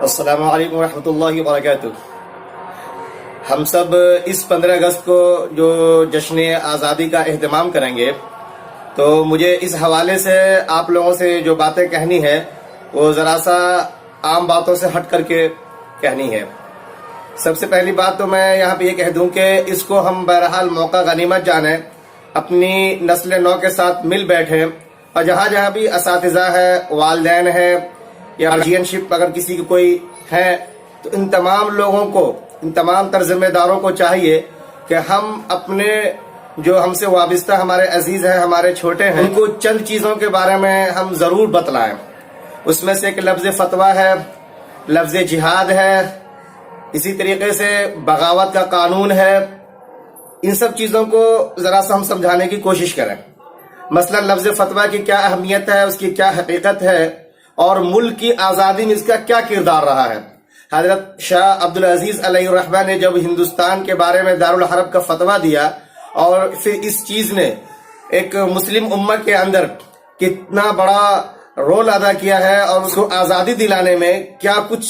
السلام علیکم ورحمۃ اللہ وبرکاتہ۔ ہم سب اس 15 اگست کو جو جشن آزادی کا اہتمام کریں گے، تو مجھے اس حوالے سے آپ لوگوں سے جو باتیں کہنی ہے وہ ذرا سا عام باتوں سے ہٹ کر کے کہنی ہے۔ سب سے پہلی بات تو میں یہاں پہ یہ کہہ دوں کہ اس کو ہم بہرحال موقع غنیمت جانیں، اپنی نسل نو کے ساتھ مل بیٹھیں، اور جہاں جہاں بھی اساتذہ ہے، والدین ہیں، یا گارڈین شپ اگر کسی کی کوئی ہے، تو ان تمام لوگوں کو، ان تمام تر ذمہ داروں کو چاہیے کہ ہم اپنے جو ہم سے وابستہ ہمارے عزیز ہیں، ہمارے چھوٹے ہیں، ان کو چند چیزوں کے بارے میں ہم ضرور بتلائیں۔ اس میں سے ایک لفظ فتویٰ ہے، لفظ جہاد ہے، اسی طریقے سے بغاوت کا قانون ہے۔ ان سب چیزوں کو ذرا سا ہم سمجھانے کی کوشش کریں۔ مثلا لفظ فتویٰ کی کیا اہمیت ہے، اس کی کیا حقیقت ہے، اور ملک کی آزادی میں اس کا کیا کردار رہا ہے۔ حضرت شاہ عبدالعزیز علیہ الرحمہ نے جب ہندوستان کے بارے میں دارالحرب کا فتویٰ دیا، اور پھر اس چیز نے ایک مسلم امت کے اندر کتنا بڑا رول ادا کیا ہے، اور اس کو آزادی دلانے میں کیا کچھ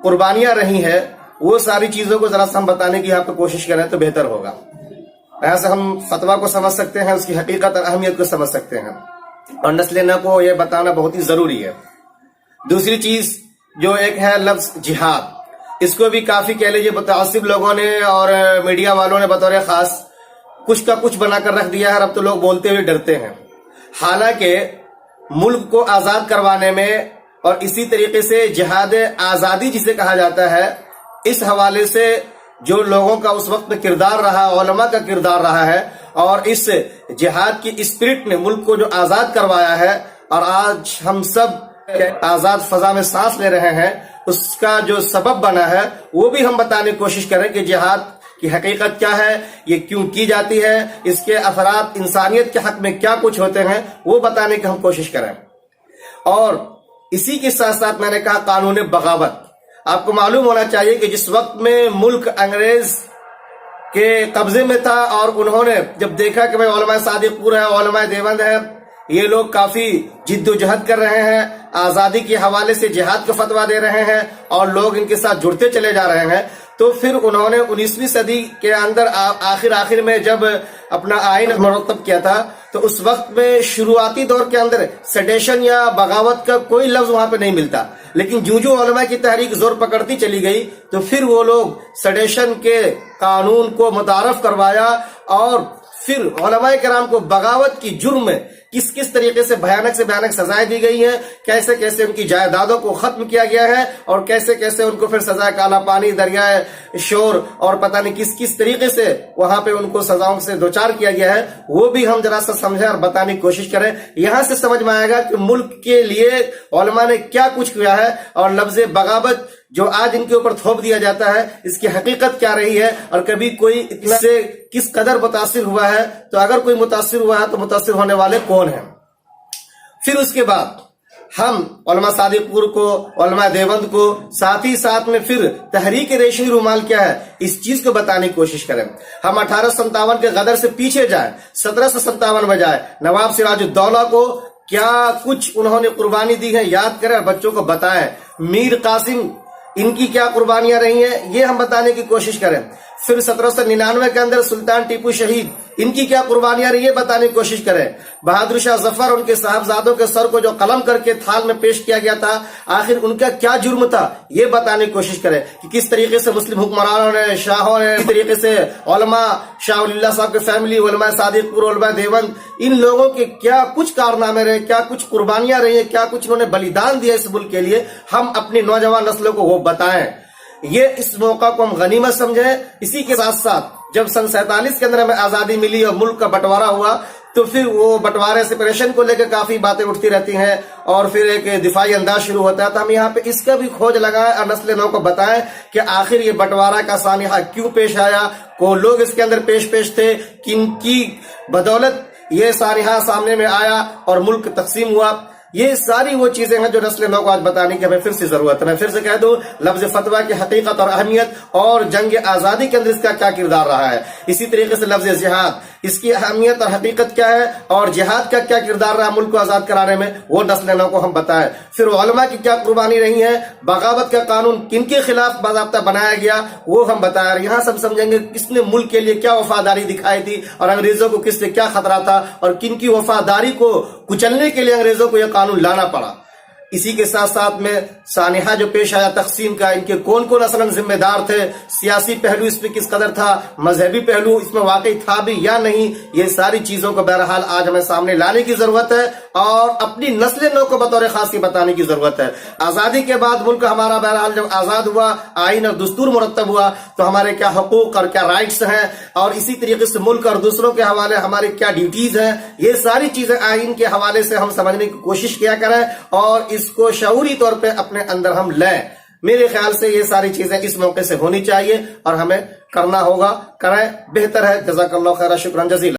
قربانیاں رہی ہیں، وہ ساری چیزوں کو ذرا سا ہم بتانے کی آپ کو کوشش کریں تو بہتر ہوگا۔ ایسا ہم فتویٰ کو سمجھ سکتے ہیں، اس کی حقیقت اور اہمیت کو سمجھ سکتے ہیں، اور نسل نو کو یہ بتانا بہت ہی ضروری ہے۔ دوسری چیز جو ایک ہے لفظ جہاد، اس کو بھی کافی کہہ لیجیے متعصب لوگوں نے اور میڈیا والوں نے بطور خاص کچھ کا کچھ بنا کر رکھ دیا ہے، اور اب تو لوگ بولتے ہوئے ڈرتے ہیں۔ حالانکہ ملک کو آزاد کروانے میں، اور اسی طریقے سے جہاد آزادی جسے کہا جاتا ہے، اس حوالے سے جو لوگوں کا اس وقت کردار رہا، علماء کا کردار رہا ہے، اور اس جہاد کی اسپرٹ نے ملک کو جو آزاد کروایا ہے، اور آج ہم سب آزاد فضا میں سانس لے رہے ہیں، اس کا جو سبب بنا ہے وہ بھی ہم بتانے کی کوشش کریں کہ جہاد کی حقیقت کیا ہے، یہ کیوں کی جاتی ہے، اس کے اثرات انسانیت کے حق میں کیا کچھ ہوتے ہیں، وہ بتانے کی ہم کوشش کریں۔ اور اسی کے ساتھ ساتھ میں نے کہا قانون بغاوت۔ آپ کو معلوم ہونا چاہیے کہ جس وقت میں ملک انگریز کے قبضے میں تھا، اور انہوں نے جب دیکھا کہ علماء صادق پور ہے، علماء دیوبند ہے، یہ لوگ کافی جد و جہد کر رہے ہیں، آزادی کے حوالے سے جہاد کا فتویٰ دے رہے ہیں، اور لوگ ان کے ساتھ جڑتے چلے جا رہے ہیں، تو پھر انہوں نے 19ویں صدی کے اندر آخر میں جب اپنا آئین مرتب کیا تھا، تو اس وقت میں شروعاتی دور کے اندر سیڈیشن یا بغاوت کا کوئی لفظ وہاں پہ نہیں ملتا، لیکن جو علماء کی تحریک زور پکڑتی چلی گئی، تو پھر وہ لوگ سیڈیشن کے قانون کو متعارف کروایا، اور پھر علماء کرام کو بغاوت کی جرم میں کس طریقے سے بھیانک سزائیں دی گئی ہیں، کیسے کیسے ان کی جائیدادوں کو ختم کیا گیا ہے، اور کیسے کیسے ان کو پھر سزائے کالا پانی، دریائے شور، اور پتہ نہیں کس طریقے سے وہاں پہ ان کو سزاؤں سے دوچار کیا گیا ہے، وہ بھی ہم ذرا سا سمجھیں اور بتانے کی کوشش کریں۔ یہاں سے سمجھ میں آئے گا کہ ملک کے لیے علماء نے کیا کچھ کیا ہے، اور لفظ بغاوت جو آج ان کے اوپر تھوپ دیا جاتا ہے، اس کی حقیقت کیا رہی ہے، اور کبھی کوئی اتنا سے کس قدر متاثر ہوا ہے، تو اگر کوئی متاثر ہوا ہے تو متاثر ہونے والے کون ہیں۔ پھر اس کے بعد ہم علماء صادق پور کو، علماء دیوبند کو، ساتھ ہی ساتھ میں پھر تحریک ریشمی رومال کیا ہے، اس چیز کو بتانے کی کوشش کریں۔ ہم 1857 کے غدر سے پیچھے جائیں، 1757 میں جائیں، نواب سراج الدولہ کو کیا کچھ انہوں نے قربانی دی ہے یاد کریں، اور بچوں کو بتائیں۔ میر قاسم، ان کی کیا قربانیاں رہی ہیں، یہ ہم بتانے کی کوشش کریں۔ پھر 1799 کے اندر سلطان ٹیپو شہید، ان کی کیا قربانیاں رہی ہے بتانے کی کوشش کریں۔ بہادر شاہ ظفر، ان کے صاحبزادوں کے سر کو جو قلم کر کے تھال میں پیش کیا گیا تھا، آخر ان کا کیا جرم تھا، یہ بتانے کی کوشش کریں کہ کس طریقے سے مسلم حکمرانوں نے، شاہوں نے، کس طریقے سے علماء، شاہ ولی اللہ صاحب کے فیملی، علماء صادق پور، علماء دیوبند، ان لوگوں کے کیا کچھ کارنامے رہے، کیا کچھ قربانیاں رہی ہیں، کیا کچھ انہوں نے بلیدان دیا اس ملک کے لیے، ہم اپنی نوجوان نسلوں کو وہ بتائیں۔ یہ اس موقع کو ہم غنیمت سمجھیں۔ اسی کے ساتھ ساتھ جب سن 47 کے اندر ہمیں آزادی ملی اور ملک کا بٹوارا ہوا، تو پھر وہ بٹوارے سپریشن کو لے کے کافی باتیں اٹھتی رہتی ہیں، اور پھر ایک دفاعی انداز شروع ہوتا ہے، تو ہم یہاں پہ اس کا بھی کھوج لگائیں اور نسل نو کو بتائیں کہ آخر یہ بٹوارا کا سانحہ کیوں پیش آیا، کو لوگ اس کے اندر پیش تھے، کن کی بدولت یہ سانحہ سامنے میں آیا اور ملک تقسیم ہوا۔ یہ ساری وہ چیزیں ہیں جو نسل نو کو آج بتانے کی ہمیں پھر سے ضرورت ہے. میں پھر سے کہہ دوں لفظ فتویٰ کی حقیقت اور اہمیت اور جنگ آزادی کے اندر اس کا کیا کردار رہا ہے. اسی طریقے سے لفظ جہاد، اس کی اہمیت اور حقیقت کیا ہے اور جہاد کا کیا کردار رہا ملک کو آزاد کرانے میں، وہ نسل نو کو ہم بتائیں. پھر علماء کی کیا قربانی رہی ہے، بغاوت کا قانون کن کے خلاف باضابطہ بنایا گیا وہ ہم بتائیں. یہاں سب سمجھیں گے کس نے ملک کے لیے کیا وفاداری دکھائی تھی اور انگریزوں کو کس سے کیا خطرہ تھا اور کن کی وفاداری کو کچلنے کے لیے انگریزوں کو یہ قانون لانا پڑا. اسی کے ساتھ ساتھ میں سانحہ جو پیش آیا تقسیم کا، ان کے کون کون اصلاً ذمہ دار تھے، سیاسی پہلو اس میں کس قدر تھا، مذہبی پہلو اس میں واقعی تھا بھی یا نہیں، یہ ساری چیزوں کو بہرحال آج ہمیں سامنے لانے کی ضرورت ہے اور اپنی نسل نو کو بطور خاصی بتانے کی ضرورت ہے. آزادی کے بعد ملک ہمارا بہرحال جب آزاد ہوا، آئین اور دستور مرتب ہوا تو ہمارے کیا حقوق اور کیا رائٹس ہیں اور اسی طریقے سے ملک اور دوسروں کے حوالے ہماری کیا ڈیوٹیز ہیں، یہ ساری چیزیں آئین کے حوالے سے ہم سمجھنے کی کوشش کیا کریں اور اس کو شعوری طور پہ اپنے اندر ہم لیں. میرے خیال سے یہ ساری چیزیں اس موقع سے ہونی چاہیے اور ہمیں کرنا ہوگا، کریں، بہتر ہے. جزاک اللہ خیر، شکرا جزیلا.